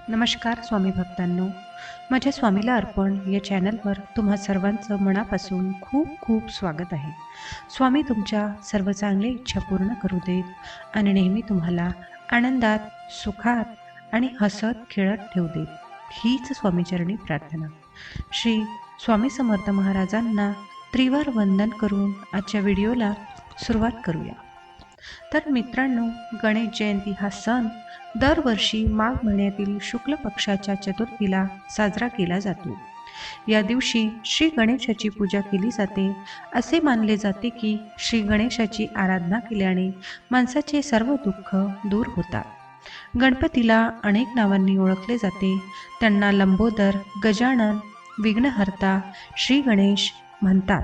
नमस्कार स्वामी भक्तांनो, माझ्या स्वामीला अर्पण या चॅनलवर तुम्हा सर्वांचं मनापासून खूप खूप स्वागत आहे. स्वामी तुमच्या सर्व चांगल्या इच्छा पूर्ण करू देत आणि नेहमी तुम्हाला आनंदात, सुखात आणि हसत खेळत ठेवू देत, हीच स्वामीचरणी प्रार्थना. श्री स्वामी समर्थ महाराजांना त्रिवार वंदन करून आजच्या व्हिडिओला सुरुवात करूया. तर मित्रांनो, गणेश जयंती हा सण दरवर्षी माघ महिन्यातील शुक्ल पक्षाच्या चतुर्थीला साजरा केला जातो. या दिवशी श्री गणेशाची पूजा केली जाते. असे मानले जाते की श्री गणेशाची आराधना केल्याने माणसाचे सर्व दुःख दूर होतात. गणपतीला अनेक नावांनी ओळखले जाते. त्यांना लंबोदर, गजानन, विघ्नहर्ता, श्री गणेश म्हणतात.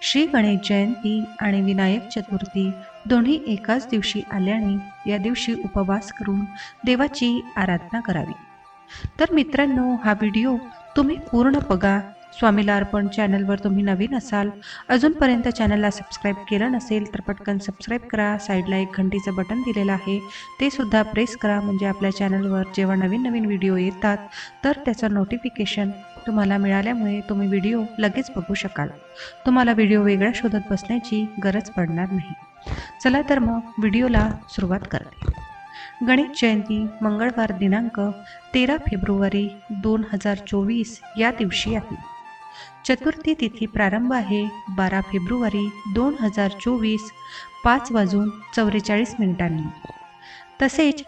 श्री गणेश जयंती आणि विनायक चतुर्थी दोन्ही एकाच दिवशी आल्याने या दिवशी उपवास करून देवाची आराधना करावी. तर मित्रांनो, हा व्हिडिओ तुम्ही पूर्ण बघा. स्वामीला अर्पण चॅनलवर तुम्ही नवीन असाल, अजूनपर्यंत चॅनलला सबस्क्राईब केलं नसेल तर पटकन सबस्क्राईब करा. साईडला एक घंटीचं बटन दिलेलं आहे, ते सुद्धा प्रेस करा, म्हणजे आपल्या चॅनलवर जेव्हा नवीन नवीन व्हिडिओ येतात तर त्याचं नोटिफिकेशन तुम्हाला मिळाल्यामुळे तुम्ही व्हिडिओ लगेच बघू शकाल. तुम्हाला व्हिडिओ वेगळा शोधत बसण्याची गरज पडणार नाही. चला तर मग व्हिडिओला सुरुवात करते. गणेश जयंती मंगळवार दिनांक 13 फेब्रुवारी 2024 या दिवशी आहे. चतुर्थी तिथी प्रारंभ आहे 12 फेब्रुवारी 2024 5:44 तसेच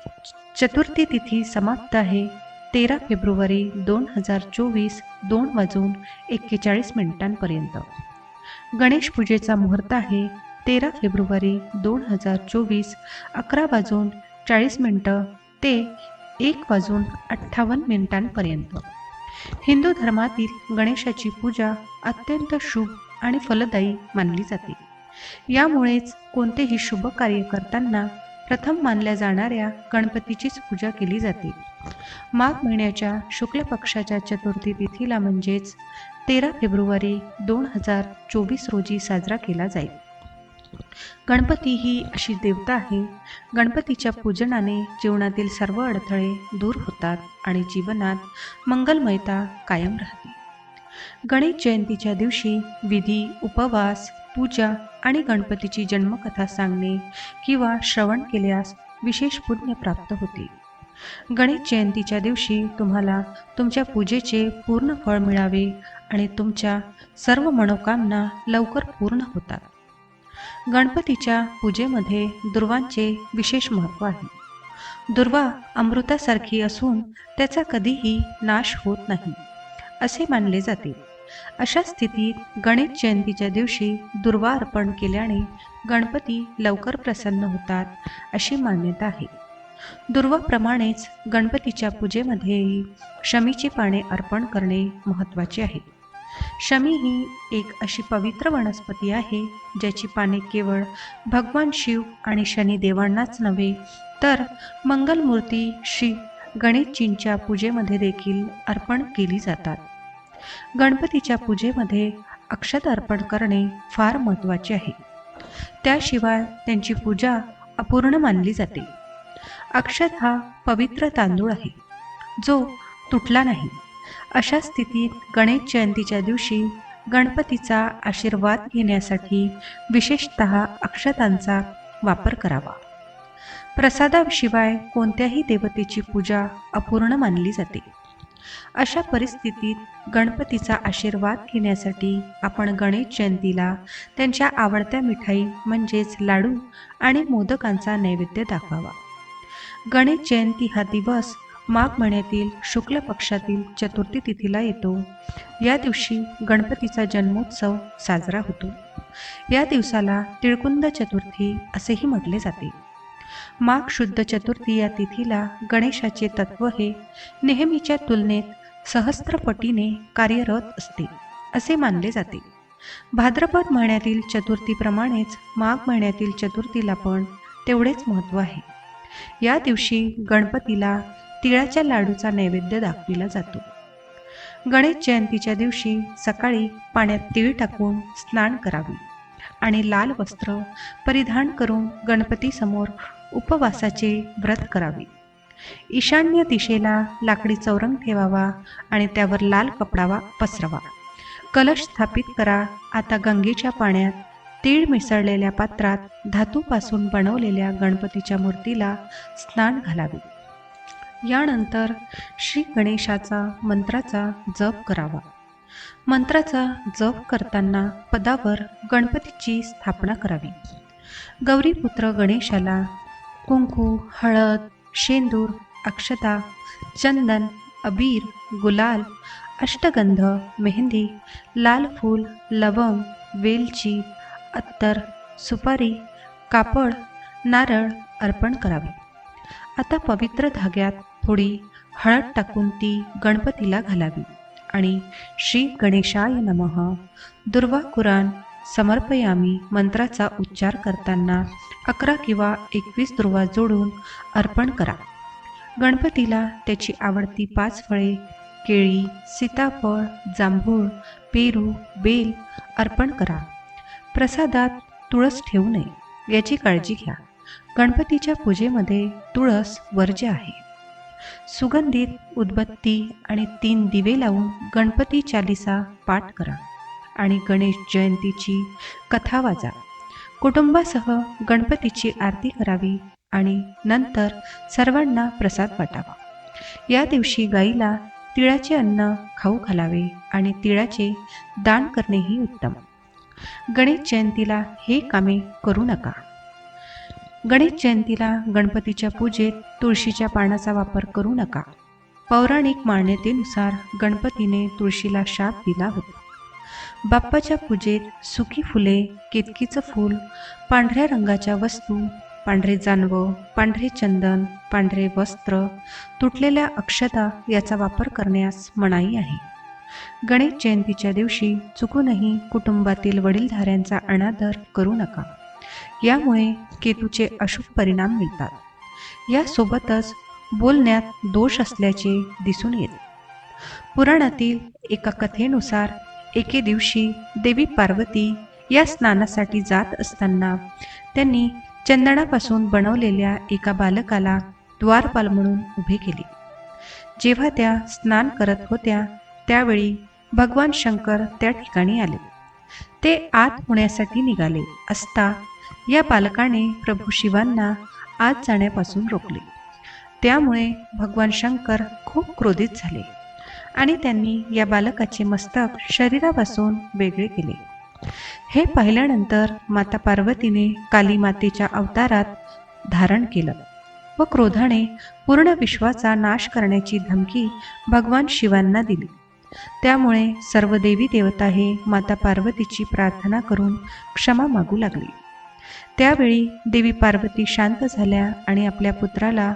चतुर्थी तिथी समाप्त आहे 13 फेब्रुवारी 2024 2:41 गणेश पूजेचा मुहूर्त आहे 13 फेब्रुवारी 2024 11:40 ते 1:58 हिंदू धर्मातील गणेशाची पूजा अत्यंत शुभ आणि फलदायी मानली जाते. यामुळेच कोणतेही शुभ कार्य करताना प्रथम मानल्या जाणाऱ्या गणपतीचीच पूजा केली जाते. माघ महिन्याच्या शुक्ल पक्षाच्या चतुर्थी तिथीला म्हणजेच 13 फेब्रुवारी 2024 रोजी साजरा केला जाईल. गणपती ही अशी देवता आहे, गणपतीच्या पूजनाने जीवनातील सर्व अडथळे दूर होतात आणि जीवनात मंगलमयता कायम राहते. गणेश जयंतीच्या दिवशी विधी, उपवास, पूजा आणि गणपतीची जन्मकथा सांगणे किंवा श्रवण केल्यास विशेष पुण्य प्राप्त होते. गणेश जयंतीच्या दिवशी तुम्हाला तुमच्या पूजेचे पूर्ण फळ मिळावे आणि तुमच्या सर्व मनोकामना लवकर पूर्ण होतात. गणपतीच्या पूजेमध्ये दुर्वांचे विशेष महत्त्व आहे. दुर्वा अमृतासारखी असून त्याचा कधीही नाश होत नाही असे मानले जाते. अशा स्थितीत गणेश जयंतीच्या दिवशी दुर्वा अर्पण केल्याने गणपती लवकर प्रसन्न होतात अशी मान्यता आहे. दुर्वाप्रमाणेच गणपतीच्या पूजेमध्येही शमीची पाने अर्पण करणे महत्त्वाचे आहे. शमी ही एक अशी पवित्र वनस्पती आहे ज्याची पाने केवळ भगवान शिव आणि शनिदेवांनाच नव्हे तर मंगलमूर्ती श्री गणेशजींच्या पूजेमध्ये देखील अर्पण केली जातात. गणपतीच्या पूजेमध्ये अक्षत अर्पण करणे फार महत्त्वाचे आहे. त्याशिवाय त्यांची पूजा अपूर्ण मानली जाते. अक्षत हा पवित्र तांदूळ आहे जो तुटला नाही. अशा स्थितीत गणेश जयंतीच्या दिवशी गणपतीचा आशीर्वाद घेण्यासाठी विशेषतः अक्षतांचा वापर करावा. प्रसादाशिवाय कोणत्याही देवतेची पूजा अपूर्ण मानली जाते. अशा परिस्थितीत गणपतीचा आशीर्वाद घेण्यासाठी आपण गणेश जयंतीला त्यांच्या आवडत्या मिठाई म्हणजेच लाडू आणि मोदकांचा नैवेद्य दाखवावा. गणेश जयंती हा दिवस माघ महिन्यातील शुक्ल पक्षातील चतुर्थी तिथीला येतो. या दिवशी गणपतीचा जन्मोत्सव साजरा होतो. या दिवसाला तिळकुंद चतुर्थी असेही म्हटले जाते. माघ शुद्ध चतुर्थी या तिथीला गणेशाचे तत्व हे नेहमीच्या तुलनेत सहस्त्रपटीने कार्यरत असते असे मानले जाते. भाद्रपद महिन्यातील चतुर्थीप्रमाणेच माघ महिन्यातील चतुर्थीला पण तेवढेच महत्त्व आहे. या दिवशी गणपतीला तिळाच्या लाडूचा नैवेद्य दाखविला जातो. गणेश जयंतीच्या दिवशी सकाळी पाण्यात तीळ टाकून स्नान करावे आणि लाल वस्त्र परिधान करून गणपतीसमोर उपवासाचे व्रत करावे. ईशान्य दिशेला लाकडी चौरंग ठेवावा आणि त्यावर लाल कपडा पसरवा. कलश स्थापित करा. आता गंगेच्या पाण्यात तीळ मिसळलेल्या पात्रात धातूपासून बनवलेल्या गणपतीच्या मूर्तीला स्नान घालावे. यानंतर श्री गणेशाचा मंत्राचा जप करावा. मंत्राचा जप करताना पदावर गणपतीची स्थापना करावी. गौरीपुत्र गणेशाला कुंकू, हळद, शेंदूर, अक्षता, चंदन, अबीर, गुलाल, अष्टगंध, मेहंदी, लाल फूल, लवंग, वेलची, अत्तर, सुपारी, कापड, नारळ अर्पण करावे. आता पवित्र धाग्यात थोडी हळद टाकून ती गणपतीला घालावी आणि श्री गणेशाय नमः, दुर्वा कुराण समर्पयामी मंत्राचा उच्चार करताना 11 किंवा 21 दुर्वा जोडून अर्पण करा. गणपतीला त्याची आवडती 5 फळे केळी, सीताफळ, जांभूळ, पेरू, बेल अर्पण करा. प्रसादात तुळस ठेवू नये याची काळजी घ्या. गणपतीच्या पूजेमध्ये तुळस वर्ज्य आहे. सुगंधित उदबत्ती आणि 3 दिवे लावून गणपती चालिसा पाठ करा आणि गणेश जयंतीची कथा वाचा. कुटुंबासह गणपतीची आरती करावी आणि नंतर सर्वांना प्रसाद वाटावा. या दिवशी गाईला तिळाचे अन्न खाऊ घालावे आणि तिळाचे दान करणेही उत्तम. गणेश जयंतीला हे कामे करू नका. गणेश जयंतीला गणपतीच्या पूजेत तुळशीच्या पानाचा वापर करू नका. पौराणिक मान्यतेनुसार गणपतीने तुळशीला शाप दिला होता. बाप्पाच्या पूजेत सुकी फुले, केतकीचं फूल, पांढऱ्या रंगाच्या वस्तू, पांढरे जानवं, पांढरे चंदन, पांढरे वस्त्र, तुटलेल्या अक्षता याचा वापर करण्यास मनाई आहे. गणेश जयंतीच्या दिवशी चुकूनही कुटुंबातील वडीलधाऱ्यांचा अनादर करू नका. यामुळे केतूचे अशुभ परिणाम मिळतात. यासोबतच बोलण्यात दोष असल्याचे दिसून येते. पुराणातील एका कथेनुसार एके दिवशी देवी पार्वती या स्नानासाठी जात असताना त्यांनी चंदनापासून बनवलेल्या एका बालकाला द्वारपाल म्हणून उभे केले. जेव्हा त्या स्नान करत होत्या त्यावेळी भगवान शंकर त्या ठिकाणी आले. ते आत होण्यासाठी निघाले असता या बालकाने प्रभू शिवांना आत जाण्यापासून रोखले. त्यामुळे भगवान शंकर खूप क्रोधित झाले आणि त्यांनी या बालकाचे मस्तक शरीरापासून वेगळे केले. हे पाहिल्यानंतर माता पार्वतीने काली मातेच्या अवतारात धारण केलं व क्रोधाने पूर्ण विश्वाचा नाश करण्याची धमकी भगवान शिवांना दिली. त्यामुळे सर्व देवी देवता हे माता पार्वतीची प्रार्थना करून क्षमा मागू लागली. त्यावेळी देवी पार्वती शांत झाल्या आणि आपल्या पुत्राला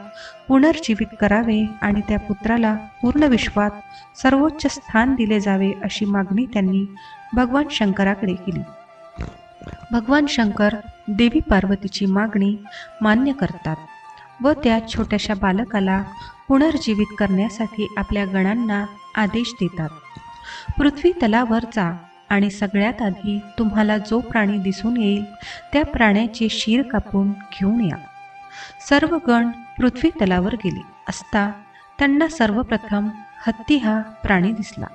पुनर्जीवित करावे आणि त्या पुत्राला पूर्ण विश्वात सर्वोच्च स्थान दिले जावे अशी मागणी त्यांनी भगवान शंकराकडे केली. भगवान शंकर देवी पार्वतीची मागणी मान्य करतात व त्या छोट्याशा बालकाला पुनर्जीवित करण्यासाठी आपल्या गणांना आदेश देतात. पृथ्वी तलावर जा आणि सगळ्यात आधी तुम्हाला जो प्राणी दिसून येईल त्या प्राण्याचे शीर कापून घेऊन या. सर्व गण पृथ्वी तलावर गेले असता त्यांना सर्वप्रथम हत्ती हा प्राणी दिसला.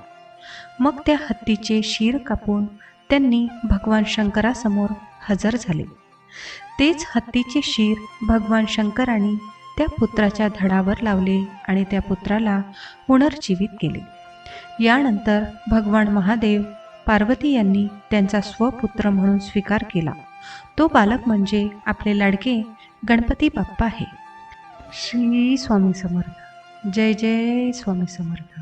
मग त्या हत्तीचे शीर कापून त्यांनी भगवान शंकरासमोर हजर झाले. तेच हत्तीचे शीर भगवान शंकरांनी त्या पुत्राच्या धडावर लावले आणि त्या पुत्राला पुनर्जीवित केले. यानंतर भगवान महादेव पार्वती यांनी त्यांचा स्वपुत्र म्हणून स्वीकार केला. तो बालक म्हणजे आपले लाडके गणपती बाप्पा आहे. श्री स्वामी समर्थ. जय जय स्वामी समर्थ.